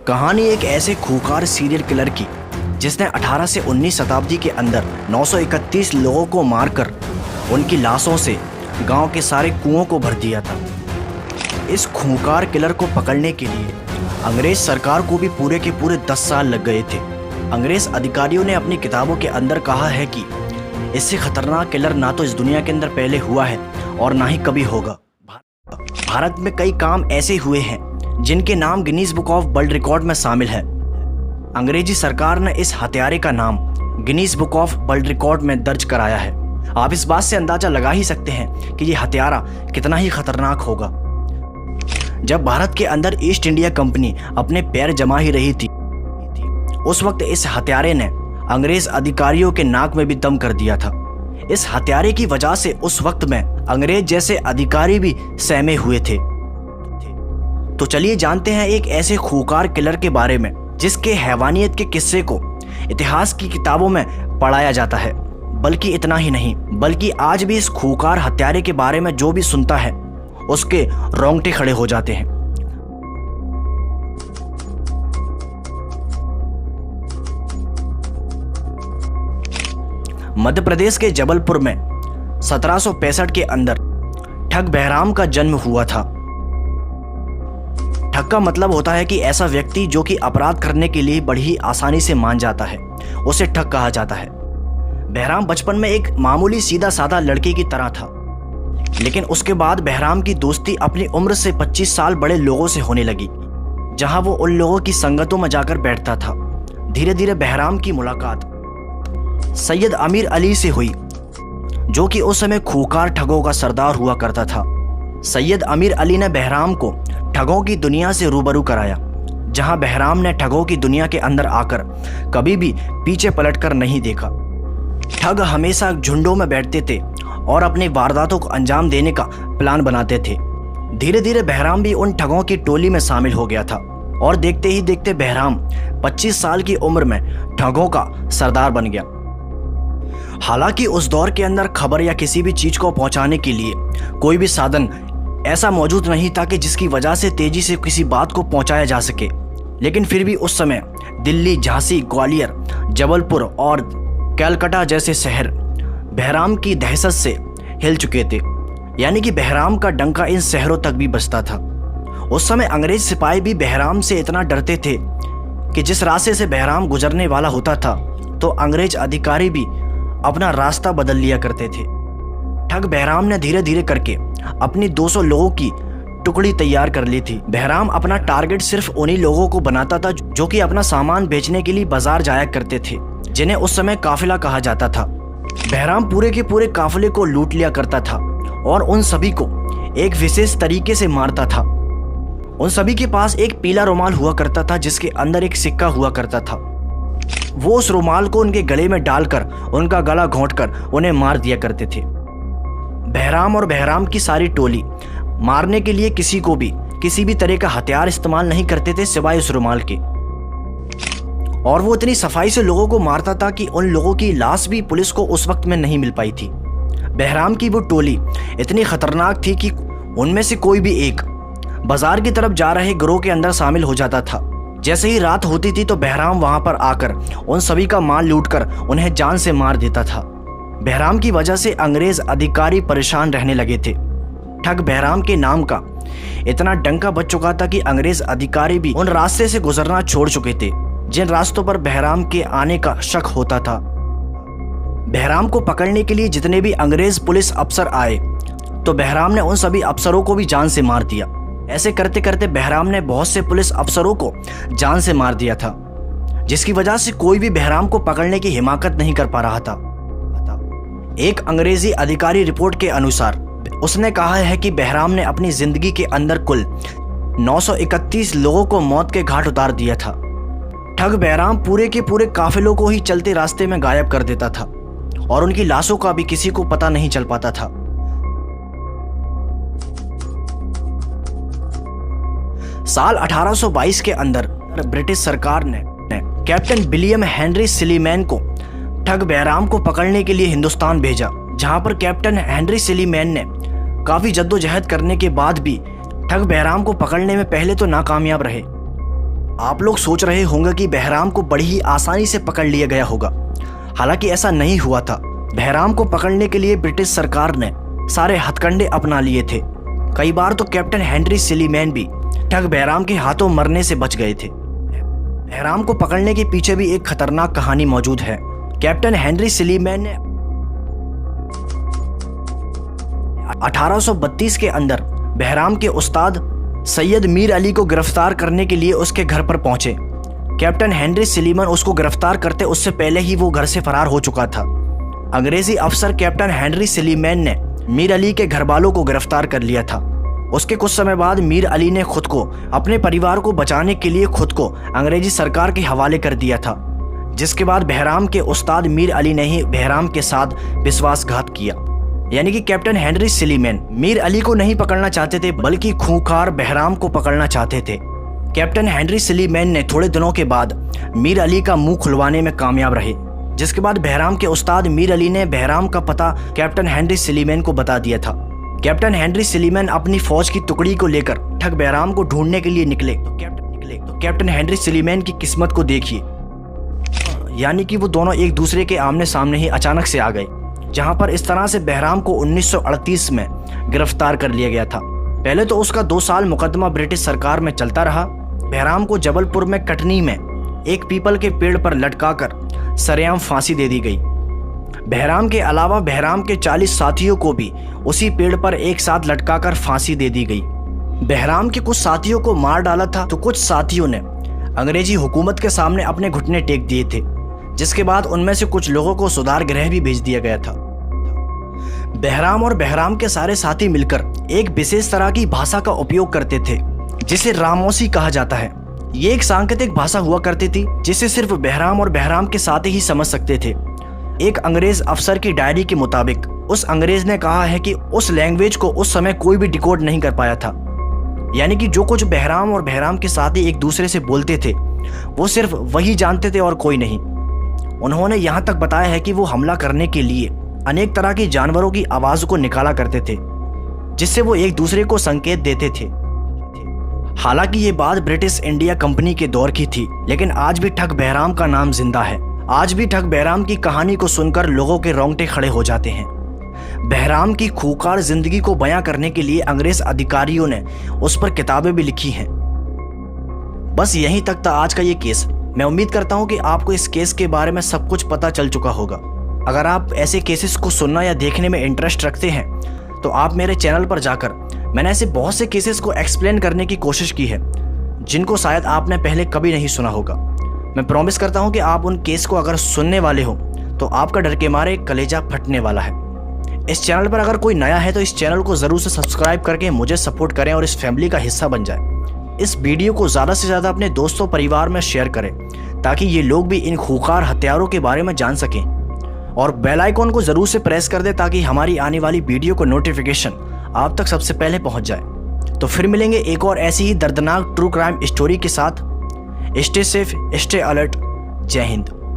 कहानी एक ऐसे खूंखार सीरियल किलर की जिसने 18 से 19 शताब्दी के अंदर 931 लोगों को मारकर उनकी लाशों से गांव के सारे कुओं को भर दिया था। इस खूंखार किलर को पकड़ने के लिए अंग्रेज सरकार को भी पूरे के पूरे 10 साल लग गए थे। अंग्रेज अधिकारियों ने अपनी किताबों के अंदर कहा है कि इससे खतरनाक किलर ना तो इस दुनिया के अंदर पहले हुआ है और ना ही कभी होगा। भारत में कई काम ऐसे हुए हैं जिनके नाम Guinness book of world record में शामिल है। अंग्रेजी सरकार ने इस हत्यारे का नाम Guinness book of world record में दर्ज कराया है। आप इस बात से अंदाजा लगा ही सकते हैं कि यह हत्यारा कितना ही खतरनाक होगा। जब भारत के अंदर ईस्ट इंडिया कंपनी अपने पैर जमा ही रही थी, उस वक्त इस हत्यारे ने अंग्रेज अधिकारियों के नाक में भी दम कर दिया था। इस हत्यारे की वजह से उस वक्त में अंग्रेज जैसे अधिकारी भी सहमे हुए थे। तो चलिए जानते हैं एक ऐसे खूंखार किलर के बारे में जिसके हैवानियत के किस्से को इतिहास की किताबों में पढ़ाया जाता है। बल्कि इतना ही नहीं, बल्कि आज भी इस खूंखार हत्यारे के बारे में जो भी सुनता है उसके रोंगटे खड़े हो जाते हैं। मध्य प्रदेश के जबलपुर में 1765 के अंदर ठग बहराम का जन्म हुआ था। ठग का मतलब होता है कि ऐसा व्यक्ति जो कि अपराध करने के लिए बड़ी ही आसानी से मान जाता है, उसे ठग कहा जाता है। बहराम बचपन में एक मामूली सीधा साधा लड़के की तरह था, लेकिन उसके बाद बहराम की दोस्ती अपनी उम्र से 25 साल बड़े लोगों से होने लगी, जहां वो उन लोगों की संगतों में जाकर बैठता था। धीरे धीरे बहराम की मुलाकात सैयद अमीर अली से हुई, जो कि उस समय खूंखार ठगों का सरदार हुआ करता था। सैयद अमीर अली ने बहराम को ठगों की दुनिया से रूबरू कराया, जहां बहराम ने ठगों की दुनिया के अंदर आकर कभी भी पीछे पलटकर नहीं देखा। ठग हमेशा झुंडों में बैठते थे और अपनी वारदातों को अंजाम देने का प्लान बनाते थे। धीरे धीरे बहराम भी उन ठगों की टोली में शामिल हो गया था और देखते ही देखते बहराम 25 साल की उम्र में ठगों का सरदार बन गया। हालांकि उस दौर के अंदर खबर या किसी भी चीज को पहुंचाने के लिए कोई भी साधन ऐसा मौजूद नहीं था कि जिसकी वजह से तेजी से किसी बात को पहुंचाया जा सके। लेकिन फिर भी उस समय दिल्ली, झांसी, ग्वालियर, जबलपुर और कलकत्ता जैसे शहर बहराम की दहशत से हिल चुके थे, यानी कि बहराम का डंका इन शहरों तक भी बजता था। उस समय अंग्रेज सिपाही भी बहराम से इतना डरते थे कि जिस रास्ते से बहराम गुजरने वाला होता था तो अंग्रेज अधिकारी भी अपना रास्ता बदल लिया करते थे। ठग बहराम ने धीरे धीरे करके अपनी 200 लोगों की टुकड़ी तैयार कर ली थी। बहराम अपना टारगेट सिर्फ उन्हीं लोगों को बनाता था जो कि अपना सामान बेचने के लिए बाजार जाया करते थे, जिन्हें उस समय काफिला कहा जाता था। बहराम पूरे के पूरे काफिले को लूट लिया करता था और उन सभी को एक विशेष तरीके से मारता था। उन सभी के पास एक पीला रुमाल हुआ करता था जिसके अंदर एक सिक्का हुआ करता था। वो उस रुमाल को उनके गले में डालकर उनका गला घोंटकर उन्हें मार दिया करते थे। बहराम और बहराम की सारी टोली मारने के लिए किसी भी तरह का हथियार इस्तेमाल नहीं करते थे सिवाय उस रुमाल के। और वो इतनी सफाई से लोगों को मारता था कि उन लोगों की लाश भी पुलिस को उस वक्त में नहीं मिल पाई थी। बहराम की वो टोली इतनी खतरनाक थी कि उनमें से कोई भी एक बाजार की तरफ जा रहे गिरोह के अंदर शामिल हो जाता था। जैसे ही रात होती थी तो बहराम वहां पर आकर उन सभी का माल लूटकर उन्हें जान से मार देता था। बहराम की वजह से अंग्रेज अधिकारी परेशान रहने लगे थे। ठग बहराम के नाम का इतना डंका बज चुका था कि अंग्रेज अधिकारी भी उन रास्ते से गुजरना छोड़ चुके थे जिन रास्तों पर बहराम के आने का शक होता था। बहराम को पकड़ने के लिए जितने भी अंग्रेज पुलिस अफसर आए तो बहराम ने उन सभी अफसरों को भी जान से मार दिया। ऐसे करते करते बहराम ने बहुत से पुलिस अफसरों को जान से मार दिया था, जिसकी वजह से कोई भी बहराम को पकड़ने की हिमाकत नहीं कर पा रहा था। एक अंग्रेजी अधिकारी रिपोर्ट के अनुसार उसने कहा है कि बहराम ने अपनी जिंदगी के अंदर कुल 931 लोगों को मौत के घाट उतार दिया था। ठग बहराम पूरे के पूरे काफिलों को ही चलते रास्ते में गायब कर देता था और उनकी लाशों का भी किसी को पता नहीं चल पाता था। साल 1822 के अंदर ब्रिटिश सरकार ने कैप्टन विलियम हेनरी सिलीमैन को ठग बहराम को पकड़ने के लिए हिंदुस्तान भेजा, जहां पर कैप्टन हेनरी सिलीमैन ने काफी जद्दोजहद करने के बाद भी ठग बहराम को पकड़ने में पहले तो नाकामयाब रहे, आप लोग सोच रहे होंगे कि बहराम को बड़ी ही आसानी से पकड़ लिया गया होगा। हालांकि ऐसा नहीं हुआ था। बहराम को पकड़ने के लिए ब्रिटिश सरकार ने सारे हथकंडे अपना लिए थे। कई बार तो कैप्टन हेनरी सिलीमैन भी ठग बहराम के हाथों मरने से बच गए थे। बहराम को पकड़ने के पीछे भी एक खतरनाक कहानी मौजूद है। कैप्टन हेनरी सिलीमैन ने 1832 के अंदर बहराम के उस्ताद सैयद मीर अली को गिरफ्तार करने के लिए उसके घर पर पहुंचे। कैप्टन हेनरी सिलीमैन उसको गिरफ्तार करते उससे पहले ही वो घर से फरार हो चुका था। अंग्रेजी अफसर कैप्टन हेनरी सिलीमैन ने मीर अली के घरवालों को गिरफ्तार कर लिया था। उसके कुछ समय बाद मीर अली ने खुद को अपने परिवार को बचाने के लिए खुद को अंग्रेजी सरकार के हवाले कर दिया था, जिसके बाद बहराम के उस्ताद मीर अली ने ही बहराम के साथ विश्वासघात किया। यानी कि कैप्टन हेनरी सिलीमैन मीर अली को नहीं पकड़ना चाहते थे, बल्कि खूंखार बहराम को पकड़ना चाहते थे। कैप्टन हेनरी सिलीमैन ने थोड़े दिनों के बाद मीर अली का मुंह खुलवाने में कामयाब रहे, जिसके बाद बहराम के उस्ताद मीर अली ने बहराम का पता कैप्टन हेनरी सिलीमैन को बता दिया था। कैप्टन हेनरी सिलीमैन अपनी फौज की टुकड़ी को लेकर ठग बहराम को ढूंढने के लिए निकले तो कैप्टन हेनरी सिलीमैन की किस्मत को देखिए, यानी कि वो दोनों एक दूसरे के आमने सामने ही अचानक से आ गए, जहां पर इस तरह से बहराम को 1938 में गिरफ्तार कर लिया गया था। पहले तो उसका 2 साल मुकदमा ब्रिटिश सरकार में चलता रहा। बहराम को जबलपुर में कटनी में एक पीपल के पेड़ पर लटकाकर सरेआम फांसी दे दी गई। बहराम के अलावा बहराम के 40 साथियों को भी उसी पेड़ पर एक साथ लटकाकर फांसी दे दी गई। बहराम के कुछ साथियों को मार डाला था तो कुछ साथियों ने अंग्रेजी हुकूमत के सामने अपने घुटने टेक दिए थे, जिसके बाद उनमें से कुछ लोगों को सुधार गृह भी भेज दिया गया था। बहराम और बहराम के सारे साथी मिलकर एक विशेष तरह की भाषा का उपयोग करते थे, जिसे रामोसी कहा जाता है। ये एक सांकेतिक भाषा हुआ करती थी, जिसे सिर्फ बहराम और बहराम के साथी ही समझ सकते थे। एक अंग्रेज अफसर की डायरी के मुताबिक उस अंग्रेज ने कहा है कि उस लैंग्वेज को उस समय कोई भी डिकोड नहीं कर पाया था। यानी कि जो कुछ बहराम और बहराम के साथी एक दूसरे से बोलते थे वो सिर्फ वही जानते थे और कोई नहीं। उन्होंने यहाँ तक बताया है कि वो हमला करने के लिए अनेक तरह के जानवरों की आवाज़ को निकाला करते थे, जिससे वो एक दूसरे को संकेत देते थे। हालांकि ये बात ब्रिटिश इंडिया कंपनी के दौर की थी, लेकिन आज भी ठग बहराम का नाम जिंदा है। आज भी ठग बहराम की कहानी को सुनकर लोगों के रोंगटे खड़े हो जाते हैं। बहराम की खूंखार जिंदगी को बयां करने के लिए अंग्रेज अधिकारियों ने उस पर किताबें भी लिखी हैं। बस यहीं तक था आज का ये केस। मैं उम्मीद करता हूं कि आपको इस केस के बारे में सब कुछ पता चल चुका होगा। अगर आप ऐसे केसेस को सुनना या देखने में इंटरेस्ट रखते हैं तो आप मेरे चैनल पर जाकर मैंने ऐसे बहुत से केसेस को एक्सप्लेन करने की कोशिश की है, जिनको शायद आपने पहले कभी नहीं सुना होगा। मैं प्रॉमिस करता हूं कि आप उन केस को अगर सुनने वाले हो तो आपका डर के मारे कलेजा फटने वाला है। इस चैनल पर अगर कोई नया है तो इस चैनल को ज़रूर से सब्सक्राइब करके मुझे सपोर्ट करें और इस फैमिली का हिस्सा बन जाए। इस वीडियो को ज़्यादा से ज़्यादा अपने दोस्तों परिवार में शेयर करें, ताकि ये लोग भी इन खूंखार हत्यारों के बारे में जान सकें। और बेल आइकॉन को ज़रूर से प्रेस कर दें ताकि हमारी आने वाली वीडियो को नोटिफिकेशन आप तक सबसे पहले पहुंच जाए। तो फिर मिलेंगे एक और ऐसी ही दर्दनाक ट्रू क्राइम स्टोरी के साथ। Stay safe, stay alert. जय हिंद।